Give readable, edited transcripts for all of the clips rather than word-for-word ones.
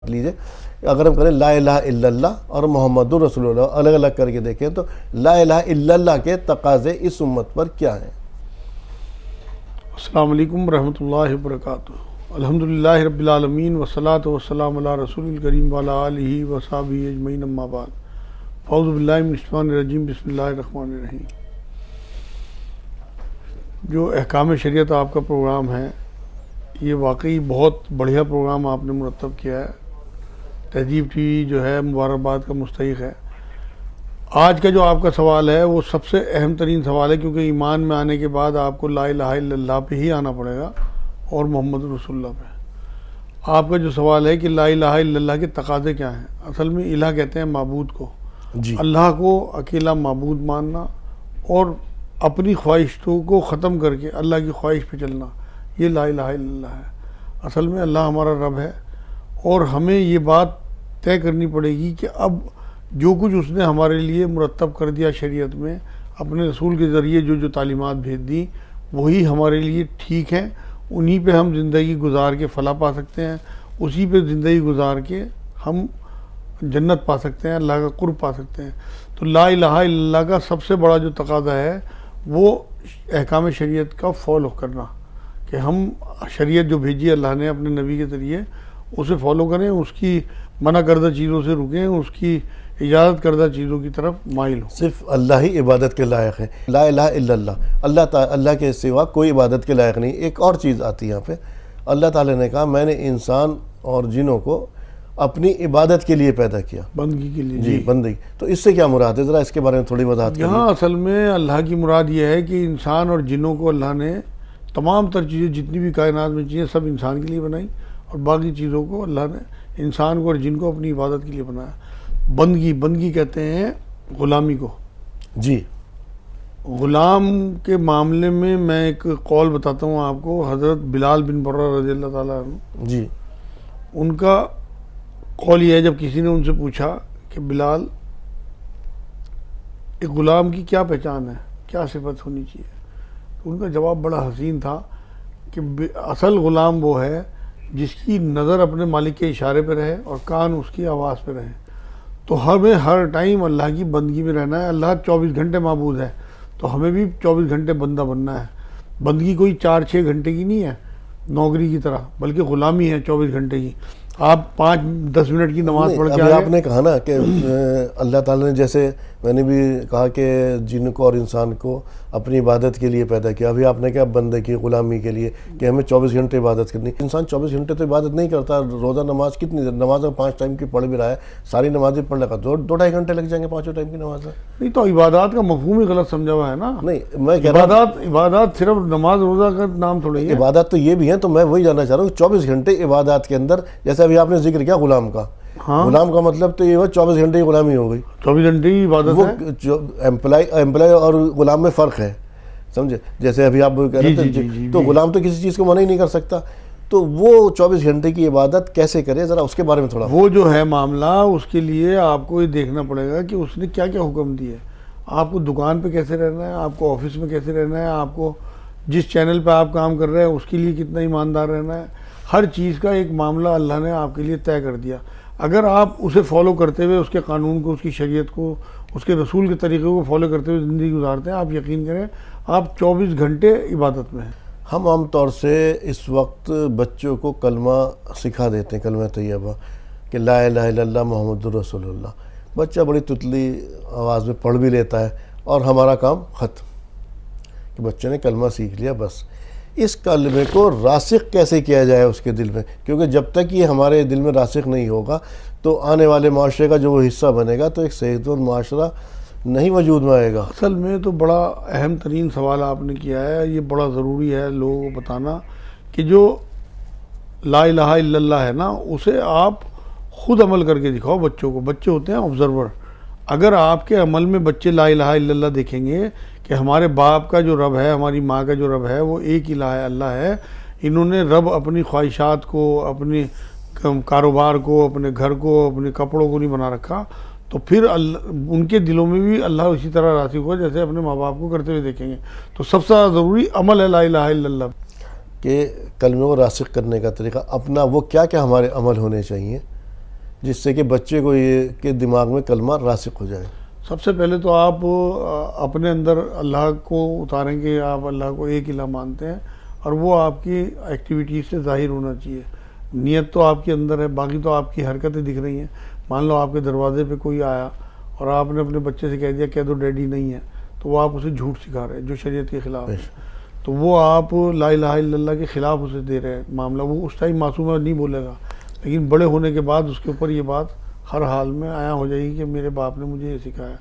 لیجئے اگر ہم کریں لا الہ الا اللہ اور محمد رسول اللہ الگ الگ کر کے دیکھیں تو لا الہ الا اللہ کے تقاضے اس امت پر کیا ہیں؟ السلام علیکم ورحمۃ اللہ وبرکاتہ۔ الحمدللہ رب العالمین والصلاة والسلام علی رسول الکریم وعلی آلہ وصحبہ اجمعین، اما بعد، اعوذ باللہ من الشیطان الرجیم، بسم اللہ الرحمن الرحیم۔ جو احکام شریعت آپ کا پروگرام ہے، یہ واقعی بہت بڑھیا پروگرام آپ نے مرتب کیا ہے۔ تہذیب ٹی وی جو ہے مبارکباد کا مستحق ہے۔ آج کا جو آپ کا سوال ہے وہ سب سے اہم ترین سوال ہے، کیونکہ ایمان میں آنے کے بعد آپ کو لا الہ الا اللہ پہ ہی آنا پڑے گا اور محمد رسول اللہ پہ۔ آپ کا جو سوال ہے کہ لا الہ الا اللہ کے تقاضے کیا ہیں، اصل میں الہ کہتے ہیں معبود کو، اللہ کو اکیلا معبود ماننا اور اپنی خواہشوں کو ختم کر کے اللہ کی خواہش پہ چلنا، یہ لا الہ الا اللہ ہے۔ اصل میں اللہ ہمارا رب ہے اور ہمیں یہ بات طے کرنی پڑے گی کہ اب جو کچھ اس نے ہمارے لیے مرتب کر دیا شریعت میں، اپنے رسول کے ذریعے جو تعلیمات بھیج دیں، وہی ہمارے لیے ٹھیک ہیں، انہی پہ ہم زندگی گزار کے فلاح پا سکتے ہیں، اسی پہ زندگی گزار کے ہم جنت پا سکتے ہیں، اللہ کا قرب پا سکتے ہیں۔ تو لا الہ الا اللہ کا سب سے بڑا جو تقاضا ہے وہ احکام شریعت کا فالو کرنا، کہ ہم شریعت جو بھیجی اللہ نے اپنے نبی کے ذریعے اسے فالو کریں، اس کی منع کردہ چیزوں سے رکیں، اس کی اجازت کردہ چیزوں کی طرف مائل ہوں۔ صرف اللہ ہی عبادت کے لائق ہے، لا الہ الا اللہ، اللہ کے سوا کوئی عبادت کے لائق نہیں۔ ایک اور چیز آتی ہے یہاں پہ، اللہ تعالیٰ نے کہا میں نے انسان اور جنوں کو اپنی عبادت کے لیے پیدا کیا، بندگی کے لیے۔ جی بندگی، تو اس سے کیا مراد ہے؟ ذرا اس کے بارے میں تھوڑی وضاحت کریں۔ یہاں اصل میں اللہ کی مراد یہ ہے کہ انسان اور جنوں کو اللہ نے تمام تر چیزیں، جتنی بھی کائنات میں چیزیں، سب انسان کے لیے بنائی، اور باقی چیزوں کو اللہ نے انسان کو اور جن کو اپنی عبادت کے لیے بنایا۔ بندگی کہتے ہیں غلامی کو۔ جی، غلام کے معاملے میں میں ایک قول بتاتا ہوں آپ کو، حضرت بلال بن برہ رضی اللہ تعالیٰ عنہ، جی، ان کا قول یہ ہے، جب کسی نے ان سے پوچھا کہ بلال، ایک غلام کی کیا پہچان ہے، کیا صفت ہونی چاہیے، تو ان کا جواب بڑا حسین تھا کہ اصل غلام وہ ہے جس کی نظر اپنے مالک کے اشارے پہ رہے اور کان اس کی آواز پہ رہے۔ تو ہمیں ہر ٹائم اللہ کی بندگی میں رہنا ہے۔ اللہ 24 گھنٹے معبود ہے، تو ہمیں بھی 24 گھنٹے بندہ بننا ہے۔ بندگی کوئی 4-6 گھنٹے کی نہیں ہے نوکری کی طرح، بلکہ غلامی ہے 24 گھنٹے کی۔ آپ 5-10 منٹ کی نماز پڑھ کے ابھی آپ نے کہا نا کہ اللہ تعالیٰ نے، جیسے میں نے بھی کہا کہ جن کو اور انسان کو اپنی عبادت کے لیے پیدا کیا، ابھی آپ نے کہا بندے کی غلامی کے لیے کہ ہمیں 24 گھنٹے عبادت کرنی۔ انسان 24 گھنٹے تو عبادت نہیں کرتا۔ روزہ نماز کتنی دیر، نماز 5 ٹائم کی پڑھ بھی رہا ہے، ساری نمازیں پڑھ لگا 2-2.5 گھنٹے لگ جائیں گے 5 ٹائم کی نماز میں۔ نہیں تو عبادات کا مفہوم ہی غلط سمجھا ہوا ہے نا۔ نہیں، میں کہہ رہا ہوں عبادات صرف نماز روزہ کا نام تھوڑی ہے، عبادات تو یہ بھی ہیں۔ تو میں وہی جاننا چاہ رہا ہوں 24 گھنٹے عبادات کے اندر، جیسے ابھی آپ نے ذکر کیا غلام کا، غلام کا مطلب تو یہ ہوا 24 گھنٹے کی غلامی ہو گئی۔ 24 گھنٹے کی عبادت ہے۔ ایمپلائی اور غلام میں فرق ہے، سمجھے؟ جیسے ابھی آپ کہہ رہے تھے، تو غلام تو کسی چیز کو منع ہی نہیں کر سکتا، تو وہ 24 گھنٹے کی عبادت کیسے کرے، ذرا اس کے بارے میں تھوڑا۔ وہ جو ہے معاملہ، اس کے لیے آپ کو یہ دیکھنا پڑے گا کہ اس نے کیا کیا حکم دیے۔ آپ کو دکان پہ کیسے رہنا ہے، آپ کو آفس میں کیسے رہنا ہے، آپ کو جس چینل پہ آپ کام کر رہے ہیں اس کے لیے کتنا ایماندار رہنا ہے، ہر چیز کا ایک معاملہ اللہ نے آپ کے لیے طے کر دیا۔ اگر آپ اسے فالو کرتے ہوئے، اس کے قانون کو، اس کی شریعت کو، اس کے رسول کے طریقے کو فالو کرتے ہوئے زندگی گزارتے ہیں، آپ یقین کریں آپ 24 گھنٹے عبادت میں ہیں۔ ہم عام طور سے اس وقت بچوں کو کلمہ سکھا دیتے ہیں، کلمہ طیبہ، کہ لا الہ الا اللہ محمد رسول اللہ۔ بچہ بڑی تتلی آواز میں پڑھ بھی لیتا ہے اور ہمارا کام ختم، کہ بچے نے کلمہ سیکھ لیا بس۔ اس کلمے کو راسخ کیسے کیا جائے اس کے دل میں، کیونکہ جب تک یہ ہمارے دل میں راسخ نہیں ہوگا تو آنے والے معاشرے کا جو وہ حصہ بنے گا تو ایک صحت مند معاشرہ نہیں وجود میں آئے گا۔ اصل میں تو بڑا اہم ترین سوال آپ نے کیا ہے، یہ بڑا ضروری ہے لوگوں کو بتانا کہ جو لا الہ الا اللہ ہے نا، اسے آپ خود عمل کر کے دکھاؤ بچوں کو۔ بچے ہوتے ہیں آبزرور۔ اگر آپ کے عمل میں بچے لا الہ الا اللہ دیکھیں گے کہ ہمارے باپ کا جو رب ہے، ہماری ماں کا جو رب ہے، وہ ایک الہ اللہ ہے، انہوں نے رب اپنی خواہشات کو، اپنے کاروبار کو، اپنے گھر کو، اپنے کپڑوں کو نہیں بنا رکھا، تو پھر ان کے دلوں میں بھی اللہ اسی طرح راسخ ہوا جیسے اپنے ماں باپ کو کرتے ہوئے دیکھیں گے۔ تو سب سے ضروری عمل ہے لا الہ الا اللہ۔ کہ کلمے کو راسخ کرنے کا طریقہ اپنا، وہ کیا کیا ہمارے عمل ہونے چاہیے جس سے کہ بچے کو یہ کہ دماغ میں کلمہ راسخ ہو جائے؟ سب سے پہلے تو آپ اپنے اندر اللہ کو اتاریں کہ آپ اللہ کو ایک الہ مانتے ہیں، اور وہ آپ کی ایکٹیویٹیز سے ظاہر ہونا چاہیے. نیت تو آپ کے اندر ہے، باقی تو آپ کی حرکتیں دکھ رہی ہیں. مان لو آپ کے دروازے پہ کوئی آیا اور آپ نے اپنے بچے سے کہہ دیا کہہ دو ڈیڈی نہیں ہے، تو وہ آپ اسے جھوٹ سکھا رہے ہیں جو شریعت کے خلاف ہے. تو وہ آپ لا الہ الا اللہ کے خلاف اسے دے رہے ہیں معاملہ. وہ اس ٹائم معصوم ہے، نہیں بولے گا، لیکن بڑے ہونے کے بعد اس کے اوپر یہ بات ہر حال میں آیا ہو جائے گی کہ میرے باپ نے مجھے یہ سکھایا.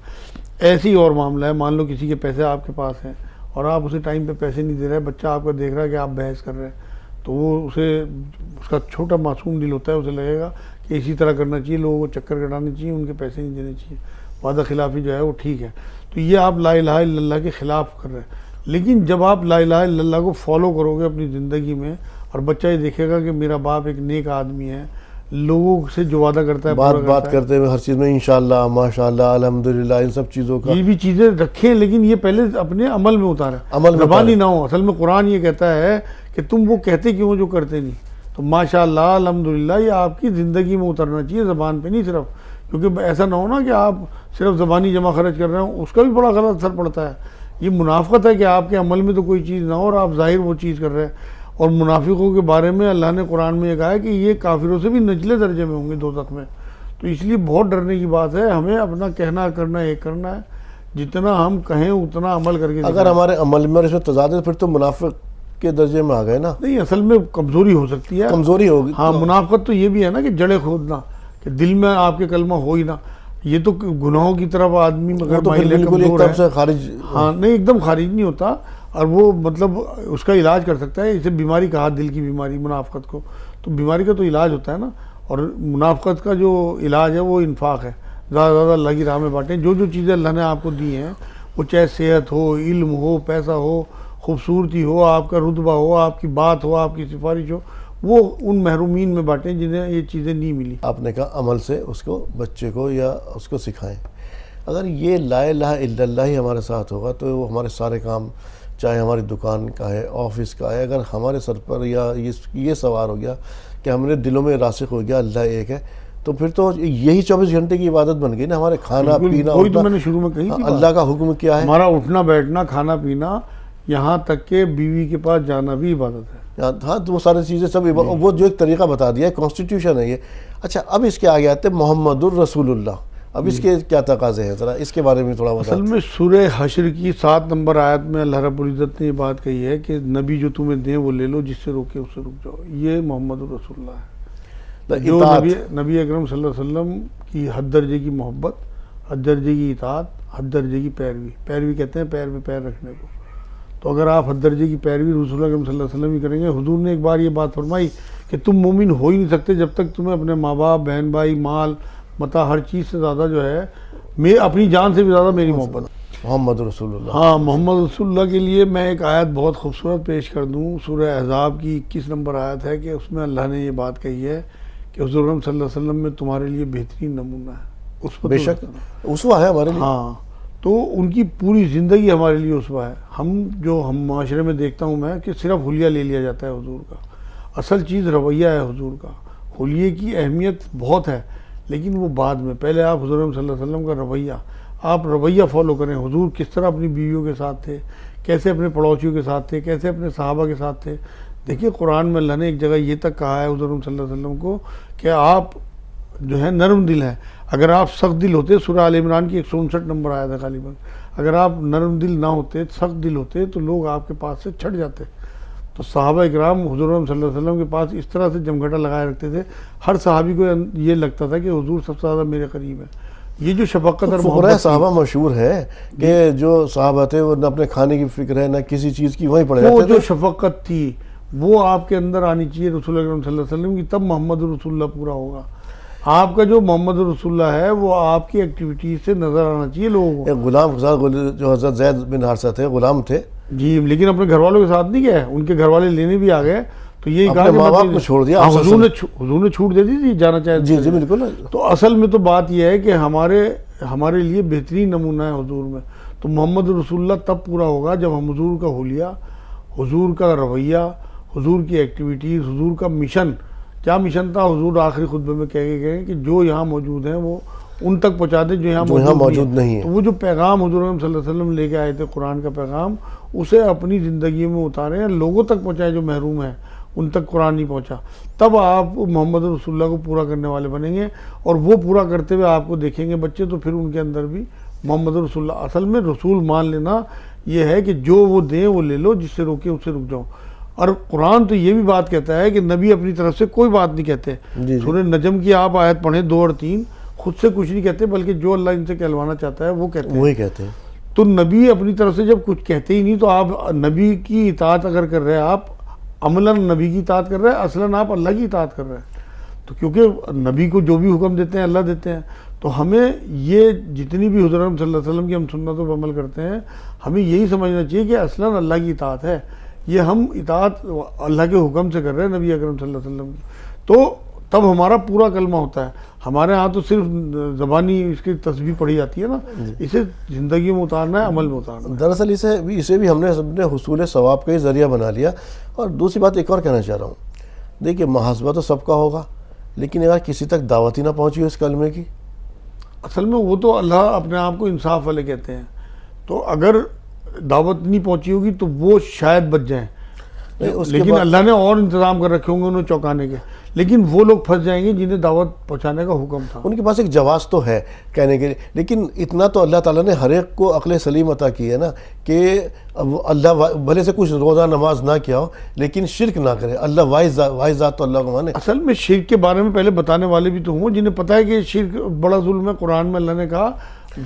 ایسی اور معاملہ ہے، مان لو کسی کے پیسے آپ کے پاس ہیں اور آپ اسے ٹائم پہ پیسے نہیں دے رہے، بچہ آپ کا دیکھ رہا ہے کہ آپ بحث کر رہے ہیں، تو وہ اس کا چھوٹا معصوم دل ہوتا ہے، اسے لگے گا کہ اسی طرح کرنا چاہیے، لوگوں کو چکر کٹانے چاہیے، ان کے پیسے نہیں دینے چاہیے، وعدہ خلافی جو ہے وہ ٹھیک ہے. تو یہ آپ لا الہ الا اللہ کے خلاف کر رہے ہیں. لیکن جب آپ لا الہ الا اللہ کو فالو کرو گے اپنی زندگی میں، اور بچہ یہ دیکھے گا کہ میرا باپ ایک نیک آدمی ہے، لوگوں سے جو وعدہ کرتا ہے بات کرتے ہوئے ہر چیز میں انشاءاللہ، ماشاءاللہ، الحمدللہ، ان سب چیزوں کا یہ بھی چیزیں رکھیں، لیکن یہ پہلے اپنے عمل میں اتاریں، زبانی نہ ہو. اصل میں قرآن یہ کہتا ہے کہ تم وہ کہتے کیوں ہو جو کرتے نہیں. تو ماشاءاللہ، الحمدللہ، یہ آپ کی زندگی میں اترنا چاہیے، زبان پہ نہیں صرف. کیونکہ ایسا نہ ہونا کہ آپ صرف زبانی جمع خرچ کر رہے ہوں، اس کا بھی بڑا غلط اثر پڑتا ہے. یہ منافقت ہے کہ آپ کے عمل میں تو کوئی چیز نہ ہو اور آپ ظاہر وہ چیز کر رہے ہیں. اور منافقوں کے بارے میں اللہ نے قرآن میں یہ کہا ہے کہ یہ کافروں سے بھی نچلے درجے میں ہوں گے دوزخ میں. تو اس لیے بہت ڈرنے کی بات ہے. ہمیں اپنا کہنا کرنا ایک کرنا ہے، جتنا ہم کہیں اتنا عمل کر کے اگر ہمارے عمل میں اور اس میں تضاد ہے، پھر تو منافق کے درجے میں آ گئے نا. نہیں، اصل میں کمزوری ہو سکتی ہے، کمزوری ہوگی. ہاں، منافقت تو یہ بھی ہے نا کہ جڑیں کھودنا، کہ دل میں آپ کے کلمہ ہو ہی نہ. یہ تو گناہوں کی طرف آدمی مگر بالکل ایک طرف سے خارج. ہاں، نہیں، ایک دم خارج نہیں ہوتا، اور وہ مطلب اس کا علاج کر سکتا ہے. اسے بیماری کہا، دل کی بیماری منافقت کو، تو بیماری کا تو علاج ہوتا ہے نا. اور منافقت کا جو علاج ہے وہ انفاق ہے، زیادہ زیادہ اللہ کی راہ میں بانٹیں. جو چیزیں اللہ نے آپ کو دی ہیں، وہ چاہے صحت ہو، علم ہو، پیسہ ہو، خوبصورتی ہو، آپ کا رتبہ ہو، آپ کی بات ہو، آپ کی سفارش ہو، وہ ان محرومین میں بانٹیں جنہیں یہ چیزیں نہیں ملی. آپ نے کہا عمل سے اس کو، بچے کو یا اس کو سکھائیں. اگر یہ لا الہ الا اللہ ہی ہمارے ساتھ ہوگا تو وہ ہمارے سارے کام، چاہے ہماری دکان کا ہے، آفس کا ہے، اگر ہمارے سر پر یا یہ سوار ہو گیا کہ ہمارے دلوں میں راسخ ہو گیا اللہ ایک ہے، تو پھر تو یہی 24 گھنٹے کی عبادت بن گئی نا. ہمارے کھانا پینا، وہی تو میں نے شروع میں کہی تھی، اللہ کا حکم کیا ہے، ہمارا اٹھنا بیٹھنا، کھانا پینا، یہاں تک کہ بیوی کے پاس جانا بھی عبادت ہے. ہاں، تو وہ ساری چیزیں سب وہ جو ایک طریقہ بتا دیا ہے، کانسٹیٹیوشن ہے یہ. اچھا، اب اس کے آگے آتے ہیں محمد الرسول اللہ. اب اس کے کیا تقاضے ہیں، ذرا اس کے بارے میں تھوڑا بتا. اصل میں سورہ حشر کی 7 نمبر آیت میں اللہ رب العزت نے یہ بات کہی ہے کہ نبی جو تمہیں دیں وہ لے لو، جس سے روکے اس سے رک جاؤ. یہ محمد الرسول اللہ ہے، جو نبی اکرم صلی اللہ علیہ وسلم کی حد درجے کی محبت، حد درجے کی اطاعت، حد درجے کی پیروی کہتے ہیں پیر پہ پیر رکھنے کو. تو اگر آپ حد درجے کی پیروی رسول اللہ صلی اللہ علیہ وسلم ہی کریں گے. حضور نے ایک بار یہ بات فرمائی کہ تم مومن ہو ہی نہیں سکتے جب تک تمہیں اپنے ماں باپ، بہن بھائی، مال متا، ہر چیز سے زیادہ جو ہے، میں اپنی جان سے بھی زیادہ میری محبت. محمد رسول اللہ. ہاں، محمد رسول اللہ کے لیے میں ایک آیت بہت خوبصورت پیش کر دوں. سورہ احزاب کی 21 نمبر آیت ہے کہ اس میں اللہ نے یہ بات کہی ہے کہ حضور صلی اللہ علیہ وسلم میں تمہارے لیے بہترین نمونہ ہے. اس پر بے شک اسوہ ہے ہمارے لیے. ہاں، تو ان کی پوری زندگی ہمارے لیے اسوہ ہے. ہم معاشرے میں دیکھتا ہوں میں کہ صرف حلیہ لے لیا جاتا ہے حضور کا. اصل چیز رویہ ہے حضور کا. حلیے کی اہمیت بہت ہے، لیکن وہ بعد میں. پہلے آپ حضور صلی اللہ علیہ وسلم کا رویہ، آپ رویہ فالو کریں. حضور کس طرح اپنی بیویوں کے ساتھ تھے، کیسے اپنے پڑوسیوں کے ساتھ تھے، کیسے اپنے صحابہ کے ساتھ تھے. دیکھیے قرآن میں اللہ نے ایک جگہ یہ تک کہا ہے حضور صلی اللہ علیہ وسلم کو کہ آپ جو ہے نرم دل ہیں. اگر آپ سخت دل ہوتے، سورہ آل عمران کی 159 نمبر آیا تھا غالباً، اگر آپ نرم دل نہ ہوتے، سخت دل ہوتے، تو لوگ آپ کے پاس سے چھٹ جاتے. تو صحابہ اکرام حضور صلی اللہ علیہ وسلم کے پاس اس طرح سے جمگھٹا لگائے رکھتے تھے، ہر صحابی کو یہ لگتا تھا کہ حضور سب سے زیادہ میرے قریب ہے. یہ جو شفقت اور فقراء صحابہ مشہور ہے کہ جو صحابہ تھے وہ نہ اپنے کھانے کی فکر ہے نہ کسی چیز کی، وہیں پڑے رہتے تھے. وہ جو شفقت تھی وہ آپ کے اندر آنی چاہیے رسول اکرم صلی اللہ علیہ وسلم کی، تب محمد رسول اللہ پورا ہوگا. آپ کا جو محمد رسول اللہ ہے وہ آپ کی ایکٹیویٹیز سے نظر آنا چاہیے لوگوں کو. ایک غلام کے ساتھ جو حضرت زید بن حارثہ تھے، غلام تھے جی، لیکن اپنے گھر والوں کے ساتھ نہیں گئے، ان کے گھر والے لینے بھی آ گئے. تو یہی کہا کہ ماں باپ کو چھوڑ دیا حضور نے چھوٹ دے دی تھی جانا چاہے. جی جی بالکل. تو اصل میں تو بات یہ ہے کہ ہمارے لیے بہترین نمونہ ہے حضور میں. تو محمد رسول اللہ تب پورا ہوگا جب ہم حضور کا حلیہ، حضور کا رویہ، حضور کی ایکٹیویٹیز، حضور کا مشن، کیا مشن تھا حضور آخری خطبے میں کہہ کے گئے کہ جو یہاں موجود ہیں وہ ان تک پہنچا دیں جو یہاں موجود نہیں ہے. تو وہ جو پیغام حضور صلی اللہ علیہ وسلم لے کے آئے تھے قرآن کا پیغام اسے اپنی زندگی میں اتاریں, لوگوں تک پہنچائیں جو محروم ہیں ان تک قرآن نہیں پہنچا, تب آپ محمد رسول اللہ کو پورا کرنے والے بنیں گے. اور وہ پورا کرتے ہوئے آپ کو دیکھیں گے بچے تو پھر ان کے اندر بھی محمد رسول اللہ. اصل میں رسول مان لینا یہ ہے کہ جو وہ دیں وہ لے لو, جس سے روکے اس سے رک جاؤ. اور قرآن تو یہ بھی بات کہتا ہے کہ نبی اپنی طرف سے کوئی بات نہیں کہتے. سورہ نجم کی آپ آیت پڑھیں 2 اور 3, خود سے کچھ نہیں کہتے بلکہ جو اللہ ان سے کہلوانا چاہتا ہے وہ کہتے ہیں, وہی کہتے ہیں. تو نبی اپنی طرف سے جب کچھ کہتے ہی نہیں تو آپ نبی کی اطاعت اگر کر رہے ہیں, آپ عملاً نبی کی اطاعت کر رہے ہیں, اصلاً آپ اللہ کی اطاعت کر رہے ہیں. تو کیونکہ نبی کو جو بھی حکم دیتے ہیں اللہ دیتے ہیں, تو ہمیں یہ جتنی بھی حضور صلی اللہ علیہ وسلم کی ہم سنتوں پر عمل کرتے ہیں ہمیں یہی سمجھنا چاہیے کہ اصلاً اللہ کی اطاعت ہے. یہ ہم اطاعت اللہ کے حکم سے کر رہے ہیں نبی اکرم صلی اللہ علیہ وسلم کی, تو تب ہمارا پورا کلمہ ہوتا ہے. ہمارے ہاں تو صرف زبانی اس کی تسبیح پڑھی جاتی ہے نا, اسے زندگی میں اتارنا ہے, عمل میں اتارنا ہے. دراصل اسے بھی ہم نے سب نے حصول ثواب کا ہی ذریعہ بنا لیا. اور دوسری بات ایک اور کہنا چاہ رہا ہوں, دیکھیے محاسبہ تو سب کا ہوگا, لیکن اگر کسی تک دعوت ہی نہ پہنچی ہو اس کلمے کی, اصل میں وہ تو اللہ اپنے آپ کو انصاف والے کہتے ہیں. تو اگر دعوت نہیں پہنچی ہوگی تو وہ شاید بچ جائیں, لیکن اللہ نے اور انتظام کر رکھے ہوں گے انہیں چوکانے کے, لیکن وہ لوگ پھنس جائیں گے جنہیں دعوت پہنچانے کا حکم تھا. ان کے پاس ایک جواز تو ہے کہنے کے لیے, لیکن اتنا تو اللہ تعالیٰ نے ہر ایک کو عقل سلیم عطا کی ہے نا کہ اللہ بھلے سے کچھ روزہ نماز نہ کیا ہو لیکن شرک نہ کرے. اللہ واحد ذات تو اللہ کو مانے. اصل میں شرک کے بارے میں پہلے بتانے والے بھی تو ہوں جنہیں پتہ ہے کہ شرک بڑا ظلم ہے. قرآن میں اللہ نے کہا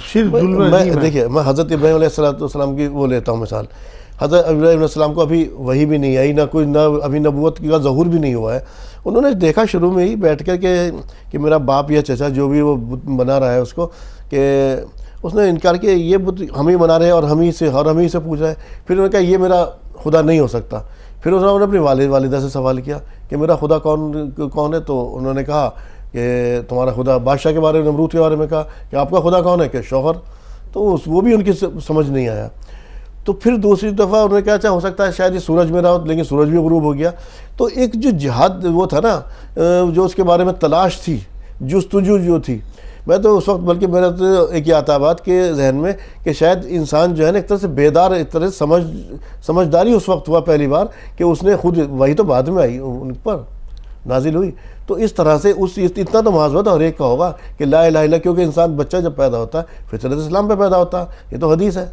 شرک ظلم عظیم ہے. دیکھیے میں حضرت ابراہیم علیہ السلام کی وہ لیتا ہوں مثال. حضرت ابراہیم علیہ السلام کو ابھی وحی بھی نہیں آئی, نہ ابھی نبوت کا ظہور بھی نہیں ہوا ہے. انہوں نے دیکھا شروع میں ہی بیٹھ کر کہ میرا باپ یا چچا جو بھی وہ بت بنا رہا ہے اس کو, کہ اس نے انکار کیا یہ بت ہم ہی بنا رہے ہیں اور ہم ہی سے پوچھ رہا ہے. پھر انہوں نے کہا یہ میرا خدا نہیں ہو سکتا. پھر انہوں نے اپنی والدہ سے سوال کیا کہ میرا خدا کون ہے, تو انہوں نے کہا کہ تمہارا خدا بادشاہ کے بارے میں, نمرود کے بارے میں کہا کہ آپ کا خدا کون ہے, کہ شوہر. تو وہ بھی ان کی سمجھ نہیں آیا. تو پھر دوسری دفعہ انہوں نے کہا اچھا ہو سکتا ہے شاید یہ سورج میرا ہو, لیکن سورج بھی غروب ہو گیا. تو ایک جو جہاد وہ تھا نا, جو اس کے بارے میں تلاش تھی, جستجو جو تھی, میں تو اس وقت بلکہ میرا تو ایک یہ آتا بات کہ ذہن میں کہ شاید انسان جو ہے نا ایک طرح سے بیدار, ایک طرح سے سمجھداری اس وقت ہوا پہلی بار کہ اس نے خود, وہی تو بعد میں آئی ان پر نازل ہوئی. تو اس طرح سے اتنا تو محاسبہ تو ہر ایک کا ہوگا کہ لا الہ الا اللہ, کیونکہ انسان بچہ جب پیدا ہوتا ہے فطرت اسلام پہ پیدا ہوتا ہے. یہ تو حدیث ہے,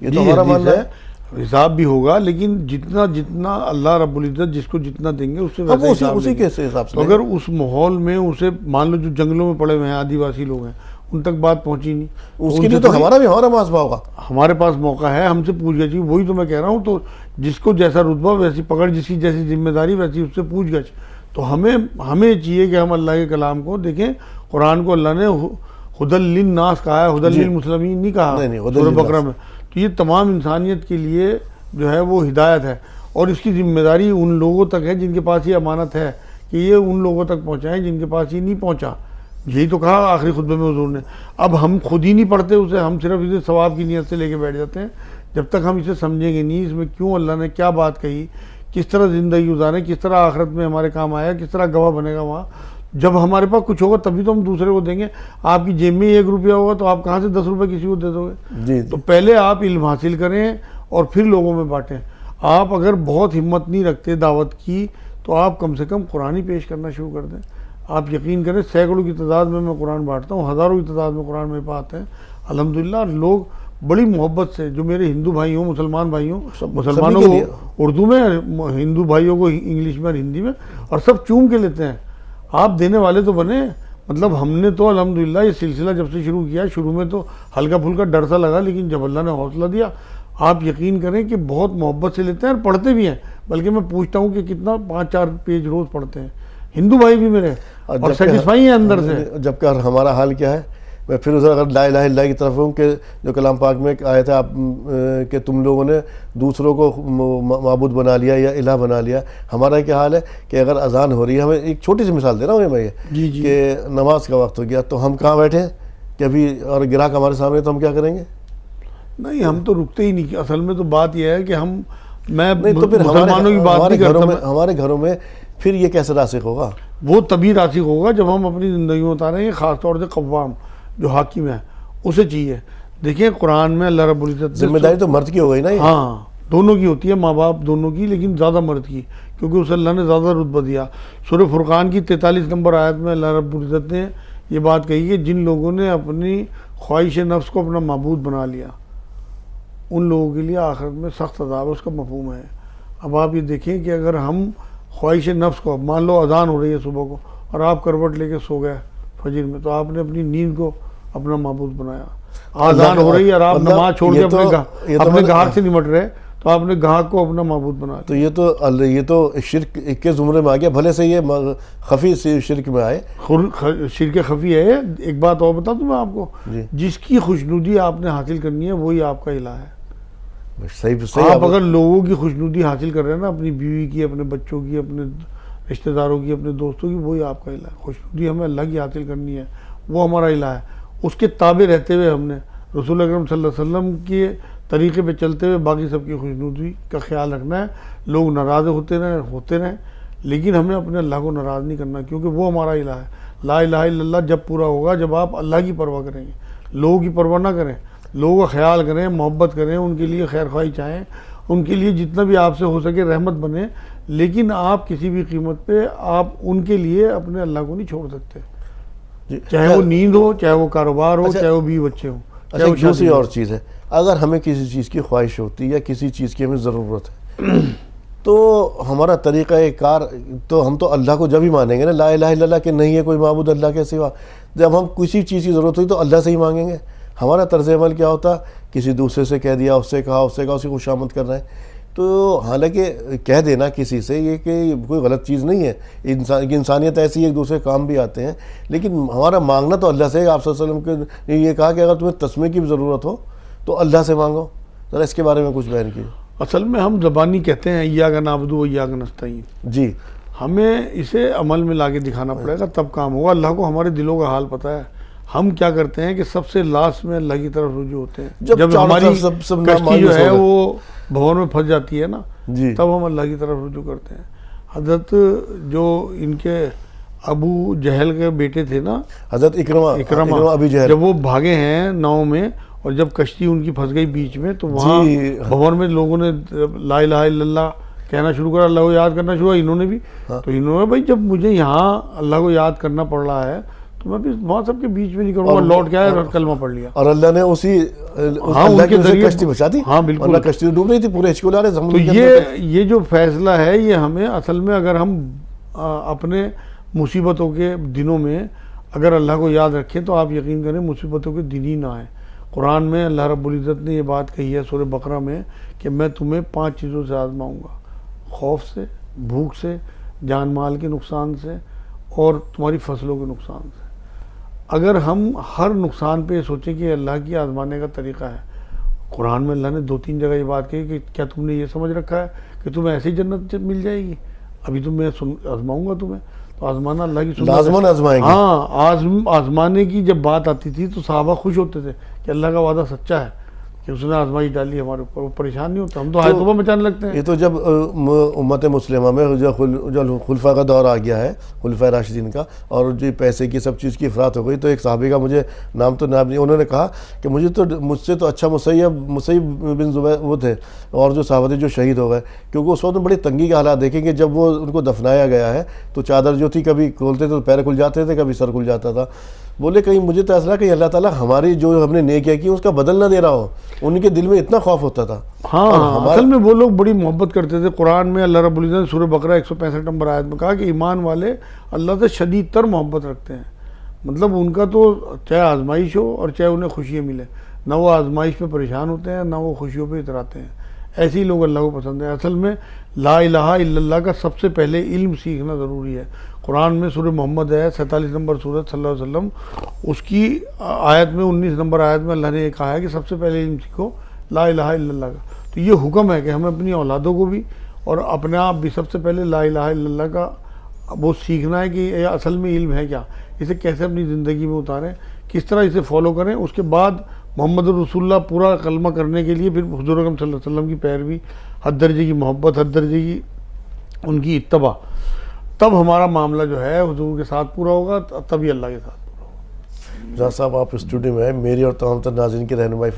یہ تو ہمارا ماننا ہے. حساب بھی ہوگا, لیکن جتنا اللہ رب العزت جس کو جتنا دیں گے اس سے ویسے اسی کے حساب سے. اگر اس ماحول میں اسے مان لو جو جنگلوں میں پڑے ہوئے ہیں آدی واسی لوگ ہیں ان تک بات پہنچی نہیں, اس کے لیے تو ہمارا محاسبہ ہوگا. ہمارے پاس موقع ہے, ہم سے پوچھ گچھ, وہی تو میں کہہ رہا ہوں. تو جس کو جیسا رتبہ ویسی پکڑ, جس کی جیسی ذمہ داری ویسی اس سے پوچھ گچھ. تو ہمیں چاہیے کہ ہم اللہ کے کلام کو دیکھیں. قرآن کو اللہ نے ہدی للناس کہا ہے, ہدی للمسلمین نہیں کہا سورہ بقرہ میں. تو یہ تمام انسانیت کے لیے جو ہے وہ ہدایت ہے, اور اس کی ذمہ داری ان لوگوں تک ہے جن کے پاس یہ امانت ہے کہ یہ ان لوگوں تک پہنچائیں جن کے پاس یہ نہیں پہنچا. یہی تو کہا آخری خطبے میں حضور نے. اب ہم خود ہی نہیں پڑھتے اسے, ہم صرف اسے ثواب کی نیت سے لے کے بیٹھ جاتے ہیں. جب تک ہم اسے سمجھیں گے نہیں اس میں کیوں اللہ نے کیا بات کہی, کس طرح زندگی گزاریں, کس طرح آخرت میں ہمارے کام آیا, کس طرح گواہ بنے گا وہاں. جب ہمارے پاس کچھ ہوگا تبھی تو ہم دوسرے کو دیں گے. آپ کی جیب میں 1 روپیہ ہوگا تو آپ کہاں سے 10 روپے کسی کو دے دو گے؟ تو پہلے آپ علم حاصل کریں اور پھر لوگوں میں بانٹیں. آپ اگر بہت ہمت نہیں رکھتے دعوت کی تو آپ کم سے کم قرآن ہی پیش کرنا شروع کر دیں. آپ یقین کریں سینکڑوں کی تعداد میں قرآن بانٹتا ہوں, ہزاروں کی تعداد میں قرآن میں پاتے ہیں الحمدللہ. لوگ بڑی محبت سے, جو میرے ہندو بھائی ہوں, مسلمان بھائی ہوں, مسلمانوں کو اردو میں, ہندو بھائیوں کو انگلش میں اور ہندی میں, اور سب چوم کے لیتے ہیں. آپ دینے والے تو بنے. مطلب ہم نے تو الحمدللہ یہ سلسلہ جب سے شروع کیا, شروع میں تو ہلکا پھلکا ڈر سا لگا, لیکن جب اللہ نے حوصلہ دیا آپ یقین کریں کہ بہت محبت سے لیتے ہیں اور پڑھتے بھی ہیں. بلکہ میں پوچھتا ہوں کہ کتنا 5-4 پیج روز پڑھتے ہیں ہندو بھائی بھی میرے, اور سیٹسفائی ہیں اندر سے. جبکہ ہمارا حال کیا ہے, میں پھر ادھر اگر لا الہ الا اللہ کی طرف ہوں کہ جو کلام پاک میں آیا تھا آپ کہ تم لوگوں نے دوسروں کو معبود بنا لیا یا الہ بنا لیا. ہمارا کیا حال ہے کہ اگر اذان ہو رہی ہے, ہمیں ایک چھوٹی سی مثال دے رہا ہوں میں یہ کہ نماز کا وقت ہو گیا تو ہم کہاں بیٹھے ہیں کہ ابھی, اور گراہک ہمارے سامنے, تو ہم کیا کریں گے؟ نہیں, ہم تو رکتے ہی نہیں. اصل میں تو بات یہ ہے کہ میں مسلمانوں کی بات نہیں کرتا. ہمارے گھروں میں پھر یہ کیسے راسخ ہوگا؟ وہ تبھی راسخ ہوگا جب ہم اپنی زندگی میں اتاریں گے. خاص طور سے قوام جو حاکم ہے اسے چاہیے. دیکھیں قرآن میں اللہ رب العزت ذمہ داری تو مرد کی ہو گئی نا یہ. ہاں دونوں کی ہوتی ہے, ماں باپ دونوں کی, لیکن زیادہ مرد کی, کیونکہ اسے اللہ نے زیادہ رتبہ دیا. سورہ فرقان کی 43 نمبر آیت میں اللہ رب العزت نے یہ بات کہی کہ جن لوگوں نے اپنی خواہش نفس کو اپنا معبود بنا لیا ان لوگوں کے لیے آخرت میں سخت عذاب ہے. اس کا مفہوم ہے. اب آپ یہ دیکھیں کہ اگر ہم خواہش نفس کو, مان لو اذان ہو رہی ہے صبح کو اور آپ کروٹ لے کے سو گئے فجر میں, تو آپ نے اپنی نیند کو اپنا معبود بنایا. اذان ہو رہی ہے اور آپ نماز چھوڑ کے اپنے گاہک سے نمٹ رہے تو آپ نے گاہک کو اپنا معبود بنا لیا. تو یہ تو شرک کے زمرے میں آ گیا, بھلے سے یہ خفی شرک میں آئے. شرک خفی ہے. ایک بات اور بتا دوں میں آپ کو, جی جس کی خوشنودی آپ نے حاصل کرنی ہے وہی آپ کا الہ ہے. صحیح آپ اگر لوگوں کی خوشنودی حاصل کر رہے ہیں نا, اپنی بیوی کی, اپنے بچوں کی, اپنے رشتہ داروں کی, اپنے دوستوں کی, وہی آپ کا الہ ہے. خوشنودی ہمیں اللہ کی حاصل کرنی ہے, وہ ہمارا الہ ہے. اس کے تابع رہتے ہوئے ہم نے رسول اکرم صلی اللہ علیہ وسلم کے طریقے پہ چلتے ہوئے باقی سب کی خوشنودی کا خیال رکھنا ہے. لوگ ناراض ہوتے رہیں لیکن ہمیں اپنے اللہ کو ناراض نہیں کرنا, کیونکہ وہ ہمارا الہ ہے. لا الہ الا اللہ جب پورا ہوگا جب آپ اللہ کی پرواہ کریں گے, لوگوں کی پرواہ نہ کریں, لوگوں کا خیال کریں, محبت کریں, ان کے لیے خیر خواہی چاہیں, ان کے لیے جتنا بھی آپ سے ہو سکے رحمت بنے, لیکن آپ کسی بھی قیمت پہ آپ ان کے لیے اپنے اللہ کو نہیں چھوڑ سکتے. چاہے وہ نیند ہو, چاہے وہ کاروبار ہو, چاہے وہ بیوی بچے ہوں. اچھا ایک دوسری اور چیز ہے, اگر ہمیں کسی چیز کی خواہش ہوتی ہے یا کسی چیز کی ہمیں ضرورت ہے تو ہمارا طریقہ کار تو ہم تو اللہ کو جب ہی مانیں گے نا, لا الہ الا اللہ کہ نہیں ہے کوئی معبود اللہ کے سوا. جب ہم کسی چیز کی ضرورت ہوئی تو اللہ سے ہی مانگیں گے. ہمارا طرز عمل کیا ہوتا, کسی دوسرے سے کہہ دیا, اس سے کہا, اس کی خوشامد کر رہے ہیں. تو حالانکہ کہہ دینا کسی سے یہ کہ کوئی غلط چیز نہیں ہے, انسانیت ایسی ہے, ایک دوسرے کام بھی آتے ہیں, لیکن ہمارا مانگنا تو اللہ سے. آپ صلی اللہ علیہ وسلم نے یہ کہا کہ اگر تمہیں تسمیہ کی بھی ضرورت ہو تو اللہ سے مانگو. ذرا اس کے بارے میں کچھ بیان کیجیے. اصل میں ہم زبانی کہتے ہیں ایاک نعبد و ایاک نستعین, جی ہمیں اسے عمل میں لا کے دکھانا پڑے گا تب کام ہوگا. اللہ کو ہمارے دلوں کا حال پتہ ہے. ہم کیا کرتے ہیں کہ سب سے لاسٹ میں اللہ کی طرف رجوع ہوتے ہیں. جب ہماری کشتی جو ہے وہ بھور میں پھنس جاتی ہے نا, تب ہم اللہ کی طرف رجوع کرتے ہیں. حضرت جو ان کے ابو جہل کے بیٹے تھے نا, حضرت اکرمہ ابی جہل, جب وہ بھاگے ہیں ناؤ میں اور جب کشتی ان کی پھنس گئی بیچ میں, تو وہاں بھور میں لوگوں نے لا الہ الا اللہ کہنا شروع کرا, اللہ کو یاد کرنا شروع, انہوں نے بھی. تو انہوں نے بھائی جب مجھے یہاں اللہ کو یاد کرنا پڑ رہا ہے تو میں بھی وہاں سب کے بیچ میں نہیں کروں گا, لوٹ کے آئے اور کلمہ پڑھ لیا. اور اللہ نے اسی اللہ کے ذریعے کشتی بچا دی. ہاں بالکل, کشتی ڈوب رہی تھی, پورے ہچکول آ رہے. تو یہ جو فیصلہ ہے یہ ہمیں اصل میں, اگر ہم اپنے مصیبتوں کے دنوں میں اگر اللہ کو یاد رکھیں تو آپ یقین کریں مصیبتوں کے دن ہی نہ آئیں. قرآن میں اللہ رب العزت نے یہ بات کہی ہے سورہ بقرہ میں کہ میں تمہیں 5 چیزوں سے آزماؤں گا, خوف سے, بھوک سے, جان مال کے نقصان سے اور تمہاری فصلوں کے نقصان سے. اگر ہم ہر نقصان پہ یہ سوچیں کہ اللہ کی آزمانے کا طریقہ ہے, قرآن میں اللہ نے 2-3 جگہ یہ بات کہی کہ کیا تم نے یہ سمجھ رکھا ہے کہ تمہیں ایسی جنت مل جائے گی, ابھی تو میں آزماؤں گا تمہیں. تو آزمانا اللہ کی سنت لازماً آزمائیں گے. ہاں, آزمانے کی جب بات آتی تھی تو صحابہ خوش ہوتے تھے کہ اللہ کا وعدہ سچا ہے کہ اس نے آزمائی ڈالی ہمارے اوپر, وہ پریشان نہیں ہوتا. ہم تو توبہ مچانے لگتے ہیں. یہ تو جب امت مسلمہ میں جو خلفاء کا دور آ گیا ہے, خلفاء راشدین کا, اور جو پیسے کی سب چیز کی افراط ہو گئی, تو ایک صحابی کا مجھے نام تو نہیں, انہوں نے کہا کہ مجھ سے تو اچھا مسیب بن زبیر وہ تھے, اور جو صحابہ تھے جو شہید ہو گئے, کیونکہ اس وقت بڑی تنگی کے حالات دیکھیں کہ جب وہ ان کو دفنایا گیا ہے تو چادر جو تھی کبھی کھولتے تھے تو پیر کھل جاتے تھے, کبھی سر کھل جاتا تھا. بولے کہیں مجھے تو ایسا کہ اللہ تعالیٰ ہماری جو ہم نے نیکیاں کی اس کا بدل نہ دے رہا ہو. ان کے دل میں اتنا خوف ہوتا تھا. ہاں, اصل میں وہ لوگ بڑی محبت کرتے تھے. قرآن میں اللہ رب العزت نے سورہ بقرہ 165 نمبر آیت میں کہا کہ ایمان والے اللہ سے شدید تر محبت رکھتے ہیں. مطلب ان کا تو چاہے آزمائش ہو اور چاہے انہیں خوشیاں ملے, نہ وہ آزمائش پہ پریشان ہوتے ہیں نہ وہ خوشیوں پہ اتراتے ہیں. ایسے ہی لوگ اللہ کو پسند ہیں. اصل میں لا الہ الا اللہ کا سب سے پہلے علم سیکھنا ضروری ہے. قرآن میں سورہ محمد ہے 47 نمبر سورت صلی اللہ علیہ وسلم, اس کی آیت میں 19 نمبر آیت میں اللہ نے یہ کہا ہے کہ سب سے پہلے علم سیکھو لا الہ الا اللہ کا. تو یہ حکم ہے کہ ہمیں اپنی اولادوں کو بھی اور اپنے آپ بھی سب سے پہلے لا الہ الا اللہ کا وہ سیکھنا ہے کہ یہ اصل میں علم ہے کیا, اسے کیسے اپنی زندگی میں اتاریں, کس طرح اسے فالو کریں. اس کے بعد محمد رسول اللہ پورا کلمہ کرنے کے لیے پھر حضور اکرم صلی اللہ علیہ وسلم کی پیروی, حد درجے کی محبت, حد درجے کی ان کی اتباع. تب ہمارا معاملہ جو ہے حضور کے ساتھ پورا ہوگا، تبھی اللہ کے ساتھ پورا ہوگا۔ مزار صاحب آپ اسٹوڈیو میں ہیں، میری اور تمام تر ناظرین کی رہنمائی